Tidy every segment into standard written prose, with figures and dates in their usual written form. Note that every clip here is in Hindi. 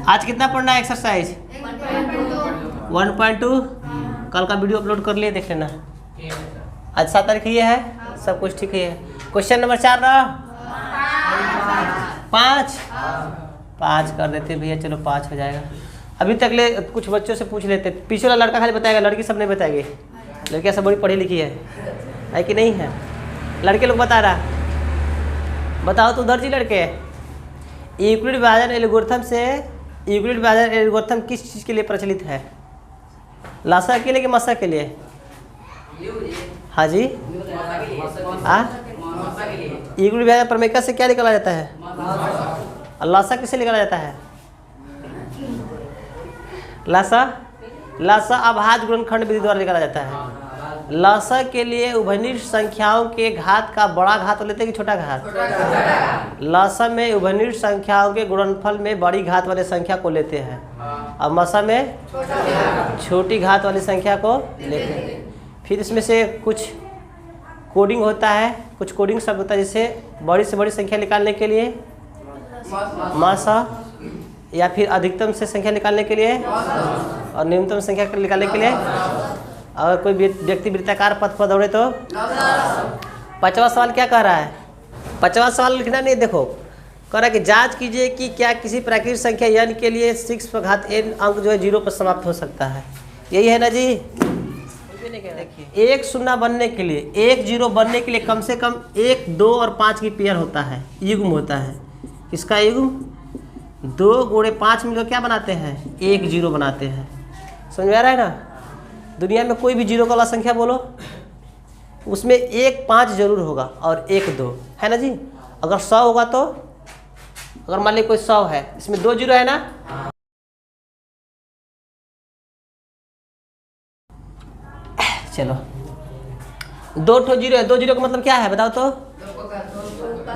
आज कितना पढ़ना है एक्सरसाइज? 1.2। कल का वीडियो अपलोड कर लिए, देख लेना। आज 7 तारीख ये है, सब कुछ ठीक है। क्वेश्चन नंबर 4 ना 5 कर देते भैया, चलो 5 हो जाएगा। अभी तक ले कुछ बच्चों से पूछ लेते, पीछे वाला लड़का खाली बताएगा, लड़की सब नहीं बताएगी। लड़कियाँ सब बड़ी पढ़ी लिखी है कि नहीं है? लड़के लोग बता रहा, बताओ तो उधर जी लड़के। यूक्लिड विभाजन एल्गोरिथम से यूक्लिड विभाजन एल्गोरिथम किस चीज़ के लिए प्रचलित है? लासा के लिए कि मसा के लिए? हाँ जी, यूक्लिड विभाजन प्रमेय से क्या निकाला जाता है? लासा किससे निकाला जाता है? लासा अभाज्य गुणनखंड विधि द्वारा निकाला जाता है। लासा के लिए उभयनिष्ठ संख्याओं के घात का बड़ा घात लेते हैं कि छोटा घात? लासा में उभयनिष्ठ संख्याओं के गुणनफल में बड़ी घात वाली संख्या को लेते हैं और मसा में छोटी घात वाली संख्या को लेते हैं। फिर इसमें से कुछ कोडिंग होता है, कुछ कोडिंग शब्द होता है, जैसे बड़ी से बड़ी संख्या निकालने के लिए मासा, या फिर अधिकतम से संख्या निकालने के लिए और न्यूनतम संख्या निकालने के लिए। अगर कोई व्यक्ति वृत्ताकार पथ पर दौड़े तो 5वां सवाल क्या कह रहा है? 5वां सवाल लिखना नहीं, देखो कह रहा है कि जांच कीजिए कि क्या किसी प्राकृतिक संख्या n के लिए 6n अंक जो है 0 पर समाप्त हो सकता है। यही है ना जी? देखिए, 1 0 बनने के लिए, 1 0 बनने के लिए कम से कम 1 2 और 5 की पेयर होता है, युग्म होता है। इसका युग्म 2 गुणे 5 मिलकर क्या बनाते हैं? 1 0 बनाते हैं। समझ में आ रहा है ना? दुनिया में कोई भी 0 वाला संख्या बोलो, उसमें 1 5 जरूर होगा और 1 2, है ना जी? अगर 100 होगा तो, अगर मान लीजिए कोई 100 है, इसमें 2 0 है ना? चलो 2 ठो 0 है, 2 0 का मतलब क्या है बताओ तो?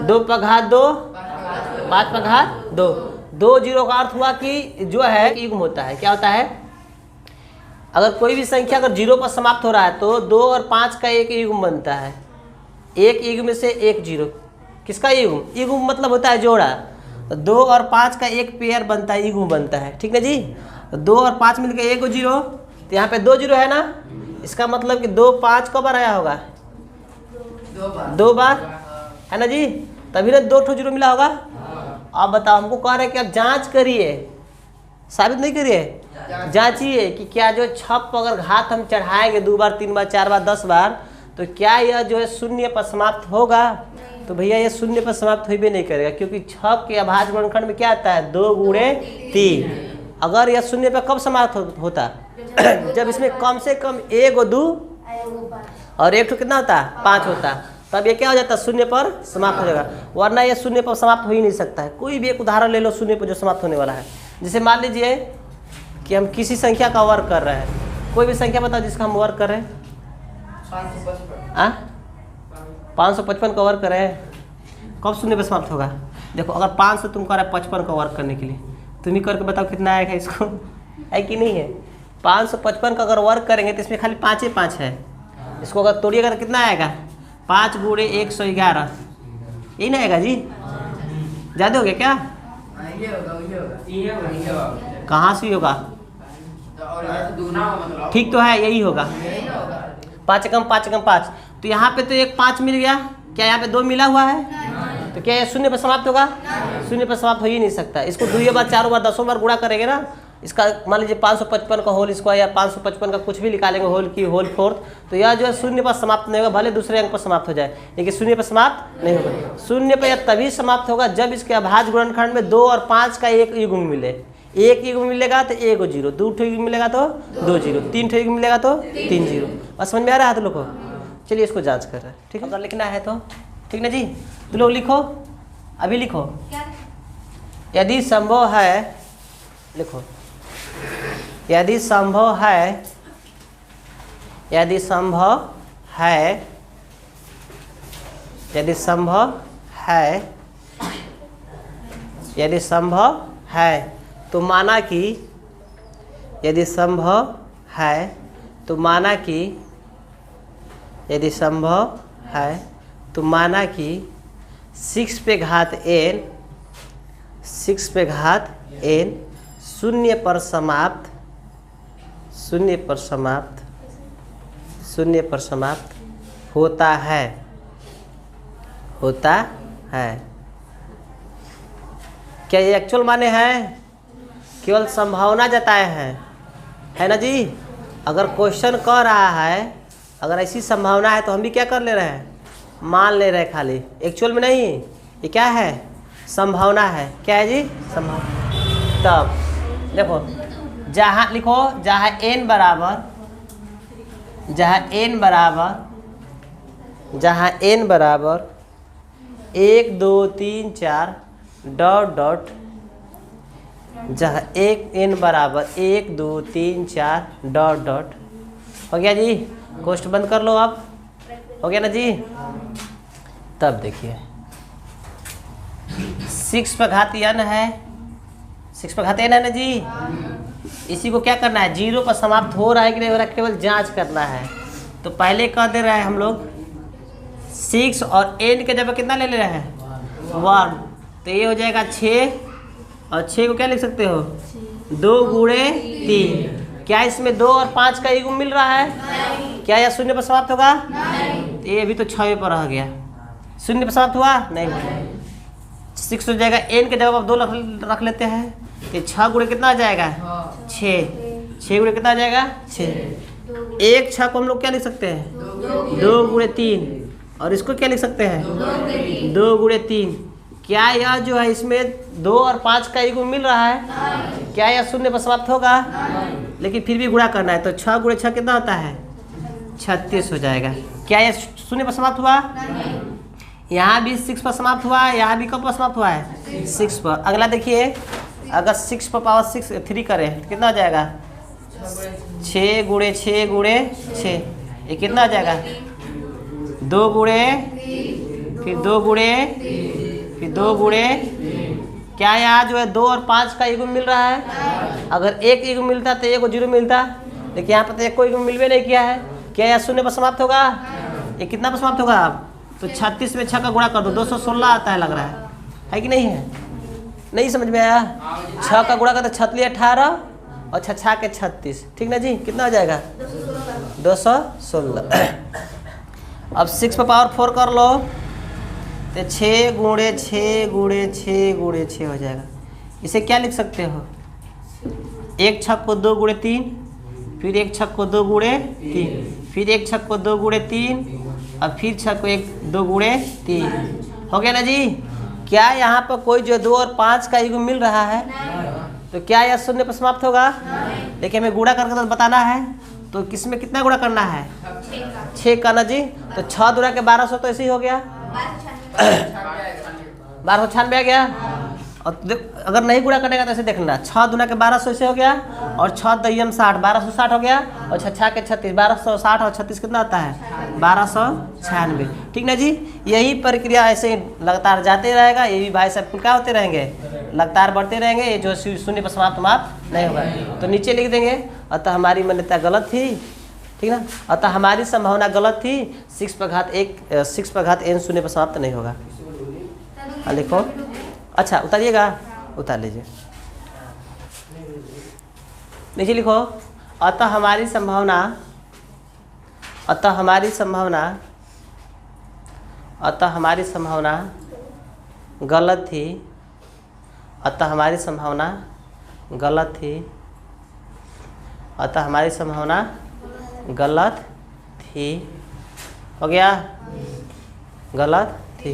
2 पर घात 2, 5 पर घात 2। 2 0 का अर्थ हुआ कि जो है युग्म होता है। क्या होता है? अगर कोई भी संख्या अगर 0 पर समाप्त हो रहा है तो 2 और 5 का एक युग्म बनता है। एक युग्म में से 1 0, किसका युग्म? युग्म मतलब होता है जोड़ा। तो 2 और 5 का एक पेयर बनता है, युग्म बनता है, ठीक ना जी? तो 2 और 5 मिलकर 1 0, तो यहाँ पे 2 0 है ना? इसका मतलब कि 2 5 कब बार आया होगा? 2 बार, है ना जी? तभी ना 2 ठो 0 मिला होगा। अब बताओ, हमको कह रहे हैं कि आप जांच करिए, साबित नहीं करिए, जांचिए कि क्या जो छप अगर घात हम चढ़ाएंगे 2 बार 3 बार 4 बार 10 बार, तो क्या यह जो है 0 पर समाप्त होगा? तो भैया ये 0 पर समाप्त हो भी नहीं करेगा, क्योंकि छप के अभाज्य गुणनखंड में क्या आता है? 2 गुणे 3। अगर यह 0 पर कब समाप्त होता? जब इसमें कम से कम 1 2 और 1 कितना होता? 5 होता, तब ये क्या हो जाता? 0 पर समाप्त हो जाएगा, वरना ये 0 पर समाप्त हो ही नहीं सकता है। कोई भी एक उदाहरण ले लो 0 पर जो समाप्त होने वाला है। जैसे मान लीजिए कि हम किसी संख्या का वर्क कर रहे हैं, कोई भी संख्या बताओ जिसका हम वर्क कर रहे हैं। 555 का वर्क कर रहे हैं, कब 0 पर समाप्त होगा? देखो, अगर 5 से तुम कर रहे 55 का वर्क करने के लिए, तुम ही करके बताओ कितना आएगा इसको, है कि नहीं है? 555 का अगर वर्क करेंगे तो इसमें खाली 5 ही 5 है। इसको अगर तोड़िएगा तो कितना आएगा? 5 गुणे 111, यही ना आएगा जी? ज़्यादा हो गया क्या? कहाँ से होगा? ठीक तो है, यही होगा। 5 कम 5 कम 5, तो यहाँ पे तो एक 5 मिल गया, क्या यहाँ पे 2 मिला हुआ है? तो क्या ये 0 पर समाप्त होगा? 0 पर समाप्त हो ही नहीं सकता। इसको 2 बार 4 बार 10 बार गुणा करेंगे ना, इसका मान लीजिए 555 का होल स्क्वायर या 555 का कुछ भी निकालेंगे, होल की होल फोर्थ, तो यह जो है 0 पर समाप्त नहीं होगा, भले दूसरे अंक पर समाप्त हो जाए, लेकिन 0 पर समाप्त नहीं होगा। 0 पर यह तभी समाप्त होगा जब इसके अभाज्य गुणनखंड में 2 और 5 का एक युग्म मिले। एक युग्म मिलेगा तो 1 0, 2 ठो युग्म मिलेगा तो 2 0, 3 ठो युग्म मिलेगा तो 3 0। बस समझ में आ रहा है तो लोगों को? चलिए इसको जांच कर रहे हैं, ठीक है? अगर लिखना है तो ठीक ना जी? तो लोग लिखो, अभी लिखो। यदि संभव है, लिखो, यदि संभव है, यदि संभव है, यदि संभव है, यदि संभव है तो माना कि, यदि संभव है तो माना कि, यदि संभव है तो माना कि 6 पे घात n, 6 पे घात n शून्य पर समाप्त, शून्य पर समाप्त, शून्य पर समाप्त होता है, होता है। क्या ये एक्चुअल माने हैं? केवल संभावना जताए हैं, है ना जी। अगर क्वेश्चन कह रहा है, अगर ऐसी संभावना है तो हम भी क्या कर ले रहे हैं? मान ले रहे हैं खाली, एक्चुअल में नहीं। ये क्या है? संभावना है। क्या है जी? संभावना। तब देखो, जहाँ लिखो, जहाँ n बराबर, जहाँ n बराबर, जहाँ n बराबर 1 2 3 4 डॉट डॉट, जहाँ n बराबर 1 2 3 4 डॉट डॉट। हो गया जी? क्वेश्चन बंद कर लो अब। हो गया ना जी? तब देखिए 6 पर घात n है, 6 पर घात n है ना जी। इसी को क्या करना है? 0 पर समाप्त हो रहा है कि नहीं हो रहा है, केवल जांच करना है। तो पहले कह दे रहे हैं हम लोग 6 और n के जगह कितना ले रहे हैं? 1। तो ये हो जाएगा 6, और 6 को क्या लिख सकते हो? 2 गुणे 3। क्या इसमें 2 और 5 का युग्म मिल रहा है? नहीं। क्या यह शून्य पर समाप्त होगा? नहीं। तो ये भी तो 6 पर रह गया, शून्य पर समाप्त हुआ? नहीं। 6 हो जाएगा, n के जगह आप 2 रख लेते हैं। तो 6 गुणे कितना आ जाएगा? 6। 6 गुणे कितना आ जाएगा? 6। एक 6 को हम लोग क्या लिख सकते हैं? 2 गुणे 3। और इसको क्या लिख सकते हैं? 2 गुणे 3। क्या यह जो है इसमें 2 और 5 का युग्म मिल रहा है? नहीं। क्या यह शून्य पर समाप्त होगा? नहीं। लेकिन फिर भी गुणा करना है, तो 6 गुणे 6 कितना होता है? 36 हो जाएगा। क्या यह शून्य पर समाप्त हुआ? नहीं। यहाँ भी 6 पर समाप्त हुआ है, यहाँ भी कब पर समाप्त हुआ है? 6 पर। अगला देखिए, अगर 6 पर पावर 6 3 करें तो कितना हो जाएगा? 6 गुणे 6 गुणे 6। ये कितना आ जाएगा? 2 गुणे, फिर 2 गुणे, फिर 2 गुणे। क्या यहाँ जो है 2 और 5 का युग्म मिल रहा है? अगर एक युग्म मिलता तो 1 को 0 मिलता, लेकिन यहाँ पर तो एक को युग्म मिलवे नहीं किया है। क्या यह शून्य पर समाप्त होगा? ये कितना पर समाप्त होगा? आप तो 36 में 6 का गुणा कर दो, 216 आता है, लग रहा है कि नहीं है? नहीं समझ में आया? 6 का गुणा कर दो, 6 18 और 6 के 36, ठीक ना जी? कितना हो जाएगा? 216। अब 6 पर पावर 4 कर लो, तो 6 गुणे 6 गुणे 6 गुणे 6 हो जाएगा। इसे क्या लिख सकते हो? एक 6 को 2 गुणे 3, फिर एक 6 को 2 गुणे 3, फिर एक 6 को 2 गुणे 3, और फिर 6 को 2 गुणे 3। हो गया ना जी? क्या यहाँ पर कोई जो 2 और 5 का युग्म मिल रहा है? तो क्या यह शून्य पर समाप्त होगा? लेकिन हमें गुणा करके तो बताना है, तो किसमें कितना गुणा करना है? 6 का ना जी। तो 6 दूना के 1200, तो ऐसे ही हो गया, 1296 आ गया। और अगर नहीं गुणा करेगा तो ऐसे देख लेना, 6 दूना के 1200 ऐसे हो गया, और 6 दहियम 60, 1260 हो गया, और 6 के 36, 1260 और 36 कितना आता है? 1296, ठीक ना जी? यही प्रक्रिया ऐसे लगातार जाते रहेगा। ये भी भाई साहब क्या होते रहेंगे? लगातार बढ़ते रहेंगे। ये जो शून्य पर समाप्त नहीं होगा, तो नीचे लिख देंगे, अतः हमारी मान्यता गलत थी, ठीक ना? अतः हमारी संभावना गलत थी। 6 पर घात n शून्य पर समाप्त नहीं होगा। लिखो, अच्छा उतारिएगा, उतार लीजिए, नीचे लिखो, अतः हमारी संभावना, अतः हमारी संभावना, अतः हमारी संभावना गलत थी, अतः हमारी संभावना गलत थी, अतः हमारी संभावना गलत थी। हो गया? गलत थी।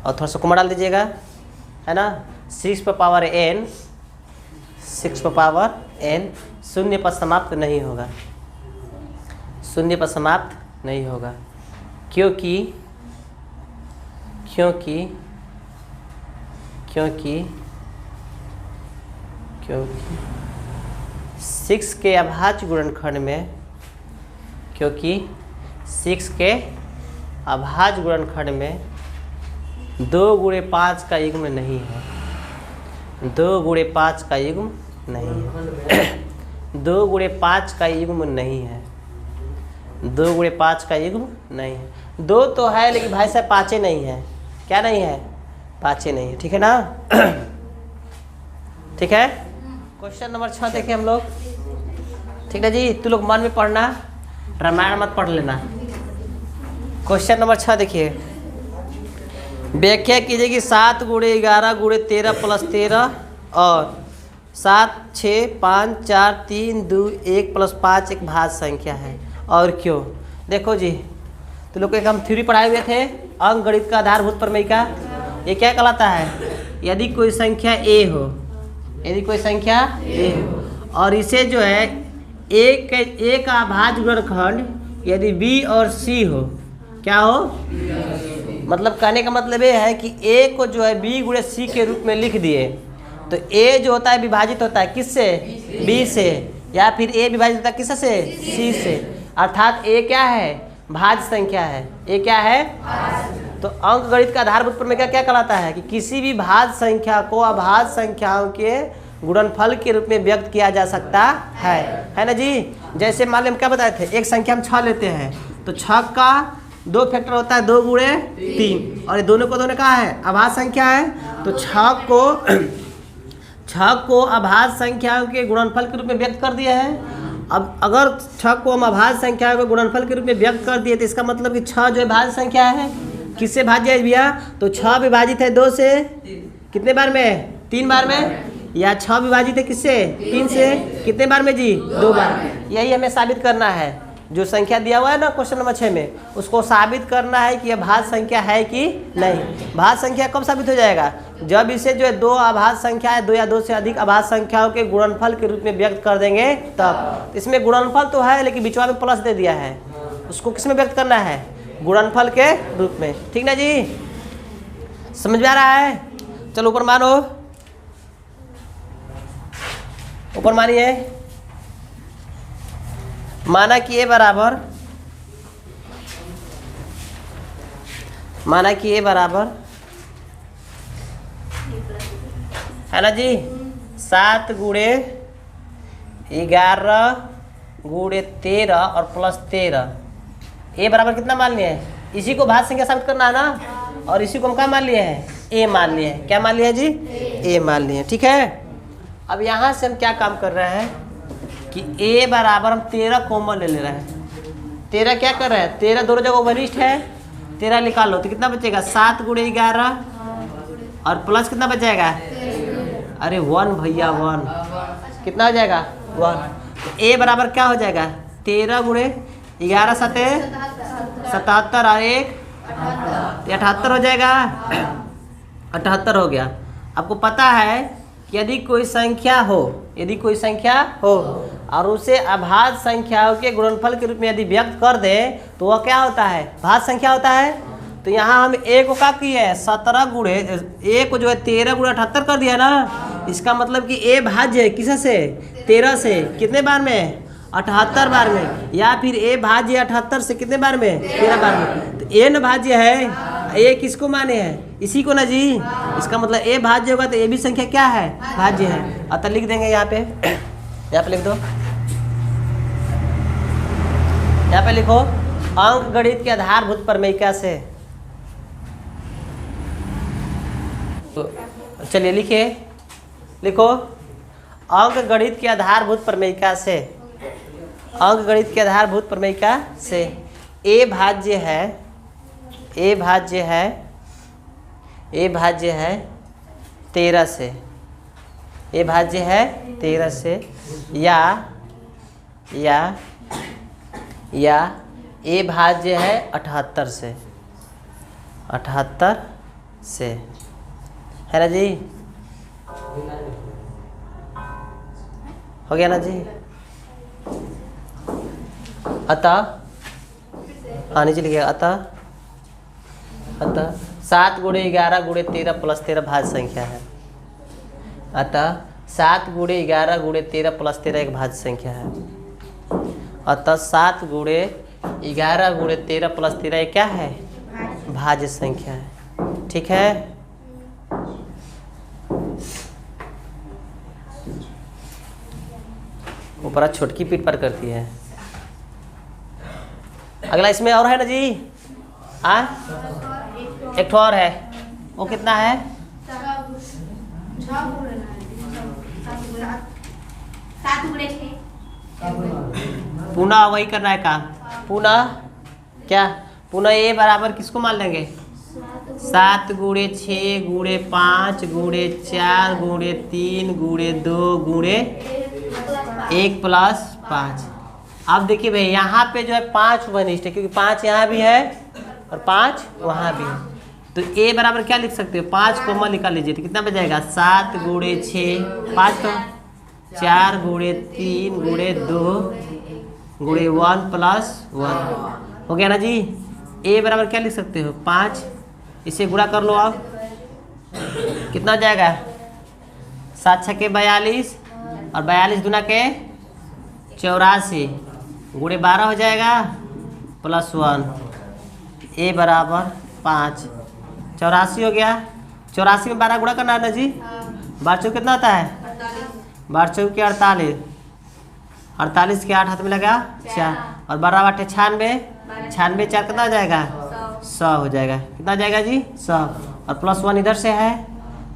और थोड़ा सा कोमा डाल दीजिएगा, है ना? 6 पर पावर n, 6 पर पावर n शून्य पर समाप्त नहीं होगा, शून्य पर समाप्त नहीं होगा, क्योंकि क्योंकि क्योंकि क्योंकि 6 के अभाज्य गुणनखंड में, क्योंकि 6 के अभाज्य गुणनखंड में 2 गुणे 5 का युग्म नहीं है, 2 गुणे 5 का युग्म नहीं है, 2 गुणे 5 का युग्म नहीं है, 2 गुणे 5 का युग्म नहीं है। 2 तो है, लेकिन भाई साहब 5 नहीं है। क्या नहीं है? 5 नहीं है, ठीक है ना? ठीक है, क्वेश्चन नंबर 6 देखिए हम लोग, ठीक है जी। तू लोग मन में पढ़ना, रामायण मत पढ़ लेना। क्वेश्चन नंबर 6 देखिए, व्याख्या कीजिए कि 7 गुणे 11 गुणे 13 प्लस 13 और 7 6 5 4 3 2 1 प्लस 5 एक भाज्य संख्या है और क्यों। देखो जी, तो लोग को एक हम थ्योरी पढ़ाए हुए थे, अंक गणित का आधारभूत प्रमेय का। ये क्या कहलाता है, यदि कोई संख्या ए हो, यदि कोई संख्या ए हो और इसे जो है ए का अभाज्य गुणनखंड यदि बी और सी हो, क्या हो, मतलब कहने का मतलब ये है कि ए को जो है बी गुणे सी के रूप में लिख दिए, तो ए जो होता है विभाजित होता है किससे, बी से, या फिर ए विभाजित होता है किससे, सी से, अर्थात ए क्या है, भाज्य संख्या है। ए क्या है, तो अंक गणित का आधारभूत प्रमेय क्या कहलाता है कि किसी भी भाज्य संख्या को अभाज्य संख्याओं के गुणनफल के रूप में व्यक्त किया जा सकता है ना जी। जैसे मान लो हम क्या बताए थे, एक संख्या हम 6 लेते हैं, तो 6 का 2 फैक्टर होता है 2 गुणे 3 और ये दोनों को दोनों कहा है, अभाज्य संख्या है। तो 6 को अभाज्य संख्याओं के गुणनफल के रूप में व्यक्त कर दिया है। अब अगर 6 को हम अभाज्य संख्याओं के गुणनफल के रूप में व्यक्त कर दिए तो इसका मतलब कि 6 जो है भाज्य संख्या है। किससे भाज्य है भैया, तो 6 विभाजित है 2 से, कितने बार में, 3 बार में, या 6 विभाजित है किससे, 3 से, कितने बार में जी, 2 बार। यही हमें साबित करना है, जो संख्या दिया हुआ है ना क्वेश्चन नंबर 6 में, उसको साबित करना है कि यह भाज्य संख्या है कि नहीं। भाज्य संख्या कब साबित हो जाएगा, जब इसे जो है 2 अभाज्य संख्या है, 2 या 2 से अधिक अभाज्य संख्याओं के गुणनफल के रूप में व्यक्त कर देंगे तब। इसमें गुणनफल तो है लेकिन बीच में प्लस दे दिया है, उसको किस में व्यक्त करना है, गुणनफल के रूप में, ठीक ना जी। समझ में आ रहा है, चलो ऊपर मानो, ऊपर मानिए, माना कि ए बराबर, माना कि ए बराबर है ना जी 7 गुणे 11 गुणे 13 और प्लस 13। ए बराबर कितना मान लिए हैं, इसी को भाज्य संख्या साबित करना है ना, और इसी को हम क्या मान लिए हैं, ए मान लिए हैं। क्या मान लिए हैं जी, ए मान लिए हैं, ठीक है। अब यहाँ से हम क्या काम कर रहे हैं कि a बराबर हम 13 कॉमन ले रहे हैं। 13 क्या कर रहे हैं, 13 दोनों जगह वरिष्ठ है, 13 निकाल लो तो कितना बचेगा, 7 गुणे 11 और प्लस कितना बचेगा, अरे 1 भैया 1, कितना हो जाएगा 1। तो a बराबर क्या हो जाएगा, 13 गुणे 11 7 77 और 1 78 हो जाएगा, 78 हो गया। आपको पता है कि यदि कोई संख्या हो, यदि कोई संख्या हो और उसे अभाज्य संख्याओं के गुणनफल के रूप में यदि व्यक्त कर दे तो वह क्या होता है, भाज्य संख्या होता है। तो यहाँ हम ए को क्या किए हैं, 17 गुणे ए को जो है 13 गुणे 78 कर दिया ना, इसका मतलब कि ए भाज्य है किससे, 13 से, कितने बार में, 78 बार में, या फिर ए भाज्य 78 से कितने बार में, 13 बार में। तो ए न भाज्य है, ए किसको माने हैं, इसी को ना जी। इसका मतलब ए भाज्य होगा तो ए भी संख्या क्या है, भाज्य है। अतः लिख देंगे यहाँ पे, यहाँ पे लिख दो, यहाँ पे लिखो अंक गणित के आधारभूत प्रमेयिका से। तो चलिए लिखिए, लिखो अंक गणित के आधारभूत प्रमेयिका से, अंक गणित के आधारभूत प्रमेयिका से ए भाज्य है, ए भाज्य है, ए भाज्य है 13 से, ए भाज्य है 13 से, या ए भाज्य है 78 से, 78 से, है ना जी, हो गया ना जी। अतः नीचे लिखिएगा, अतः 7 गुणे 11 गुणे 13 प्लस 13 भाज्य संख्या है। अतः 7 गुणे 11 गुणे 13 प्लस 13 एक भाज्य संख्या है। अतः 7 गुणे 11 गुणे 13 प्लस 13 एक क्या है, भाज्य संख्या है, ठीक है। ऊपर छोटकी पीठ पर करती है। अगला इसमें और है ना जी, एक ठो और है, वो कितना है, पुनः वही करना है काम। पुनः क्या, पुनः ए बराबर किसको मान लेंगे? 7 गुणे 6 गुणे 5 गुणे 4 गुणे 3 गुणे 2 गुणे 1 प्लस 5। अब देखिए भाई यहाँ पे जो है 5 वनिष्ठ है, क्योंकि 5 यहाँ भी है और 5 वहाँ भी है। तो ए बराबर क्या लिख सकते हो? 5 कोमा निकाल लीजिए तो कितना बच जाएगा? 7 गुणे 6 5 तो 4 गुणे 3 गुणे 2 गुणे 1 प्लस 1 हो गया ना जी। ए बराबर क्या लिख सकते हो? 5, इसे गुणा कर लो आप, कितना हो जाएगा? 7 छक्के 42 और 42 गुना के 84 गुणे 12 हो जाएगा प्लस 1। ए बराबर 5, 84 हो गया। 84 में 12 गुणा करना है ना जी। 12 चौक कितना होता है? 12 चौक के 48, 48 के 8 हाथ में लगा 4 और 12 बाटे 96, 96 4 कितना हो जाएगा? 100 हो जाएगा। कितना हो जाएगा जी? 100 और प्लस 1 इधर से है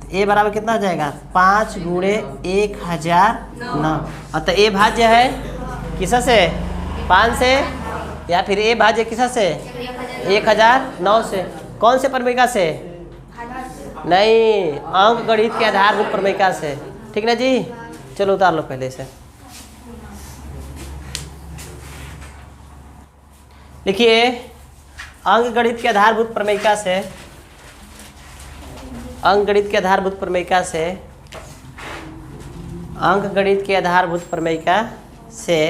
तो ए बराबर कितना हो जाएगा? 5 गुणे 1009। और तो ए भाज्य है किसा से? 5 से, या फिर ए भाज्य किसा से? 1009 से। कौन से प्रमेयिका से? नहीं, अंक गणित के आधारभूत प्रमेयिका से। ठीक ना जी। चलो उतार लो पहले से। लिखिए अंक गणित के आधारभूत प्रमेयिका से, अंक गणित के आधारभूत प्रमेयिका से, अंक गणित के आधारभूत प्रमेयिका से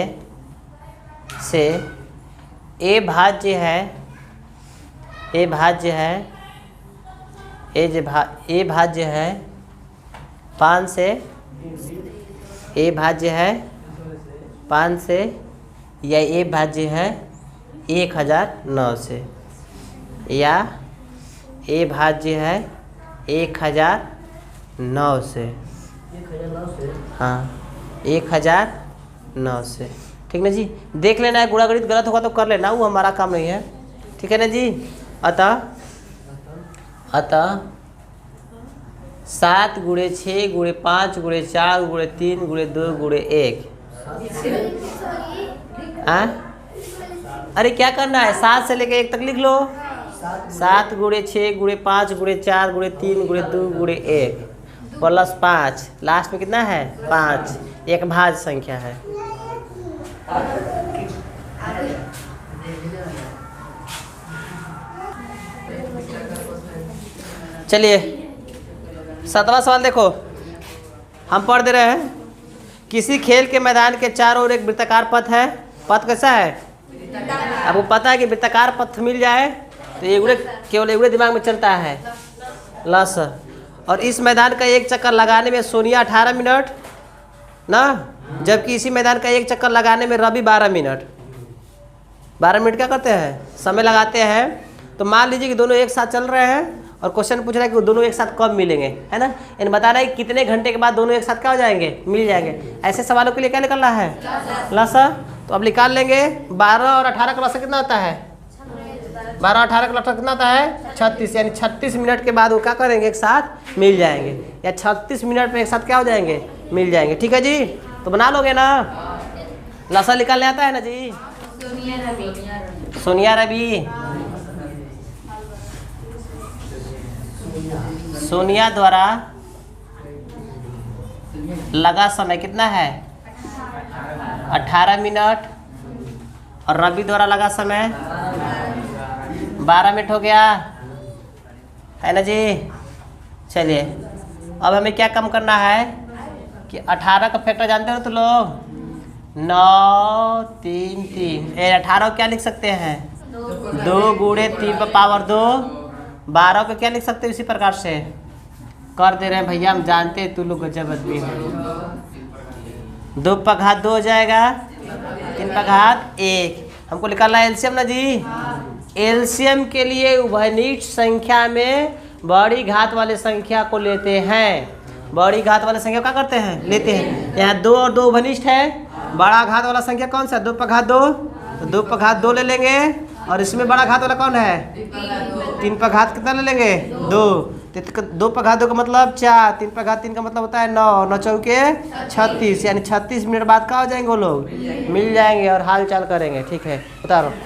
ए भाज्य है, ए भाज्य है, ए भाज्य है 5 से, ए भाज्य है 5 से, या ए भाज्य है 1009 से, या ए भाज्य है 1009 से। हाँ 1009 से। ठीक ना जी। देख लेना है, गुणा गणित गलत होगा तो कर लेना, वो हमारा काम नहीं है। ठीक है ना जी। अतः 7 गुणे 6 गुणे 5 गुणे 4 गुणे 3 गुणे 2 गुणे 1। अरे क्या करना है? 7 से लेके 1 तक लिख लो। 7 गुणे 6 गुणे 5 गुणे 4 गुणे 3 गुणे 2 गुणे 1 प्लस 5, लास्ट में कितना है? 5। एक भाज्य संख्या है। चलिए 7वां सवाल देखो, हम पढ़ दे रहे हैं। किसी खेल के मैदान के चारों ओर एक वृत्ताकार पथ है। पथ कैसा है? आपको पता है कि वृत्ताकार पथ मिल जाए तो एगुड़े केवल एगुड़े दिमाग में चलता है लस। और इस मैदान का एक चक्कर लगाने में सोनिया 18 मिनट ना, जबकि इसी मैदान का एक चक्कर लगाने में रवि 12 मिनट। 12 मिनट क्या करते हैं? समय लगाते हैं। तो मान लीजिए कि दोनों एक साथ चल रहे हैं और क्वेश्चन पूछ रहा है कि दोनों एक साथ कब मिलेंगे, है ना। इन बताना है कि कितने घंटे के बाद दोनों एक साथ क्या हो जाएंगे? मिल जाएंगे। ऐसे सवालों के लिए क्या निकलना है? लसा। तो अब निकाल लेंगे। 12 और 18 का लसा कितना होता है? 12 18 का लसा कितना होता है? 36। यानी 36 मिनट के बाद वो क्या करेंगे? एक साथ मिल जाएंगे, या 36 मिनट में एक साथ क्या हो जाएंगे? मिल जाएंगे। ठीक है जी। तो बना लोगे ना? लसा निकालने आता है ना जी? सोनिया रवि। सोनिया द्वारा लगा समय कितना है? 18 मिनट। और रवि द्वारा लगा समय 12 मिनट हो गया, है ना जी। चलिए अब हमें क्या कम करना है कि 18 का फैक्टर जानते हो तो लोग? 9 3 3। 18 को क्या लिख सकते हैं? 2 गुणे 3 पर पावर 2। 12 को क्या लिख सकते हैं? इसी प्रकार से कर दे रहे हैं भैया, हम जानते हैं तू लोग गजब आदमी हो। 2 पर घात 2 हो जाएगा, 3 पर घात 1। हमको निकालना है एलसीएम ना जी। एलसीएम के लिए उभयनिष्ठ संख्या में बड़ी घात वाले संख्या को लेते हैं। बड़ी घात वाले संख्या क्या करते हैं? लेते हैं। यहाँ 2 और 2 उभयनिष्ठ है। बड़ा घात वाला संख्या कौन सा? 2 पर घात 2। तो 2 पर घात 2 ले लेंगे, और इसमें बड़ा घात वाला कौन है? 3 पर घात कितना ले लेंगे? 2। तो तो 2 पर घात 2 का मतलब 4, 3 पर घात 3 का मतलब होता है 9, 9 चौके 36, यानी 36 मिनट बाद कहाँ हो जाएंगे वो लोग, मिल जाएंगे और हाल चाल करेंगे। ठीक है, बता रहा हूँ।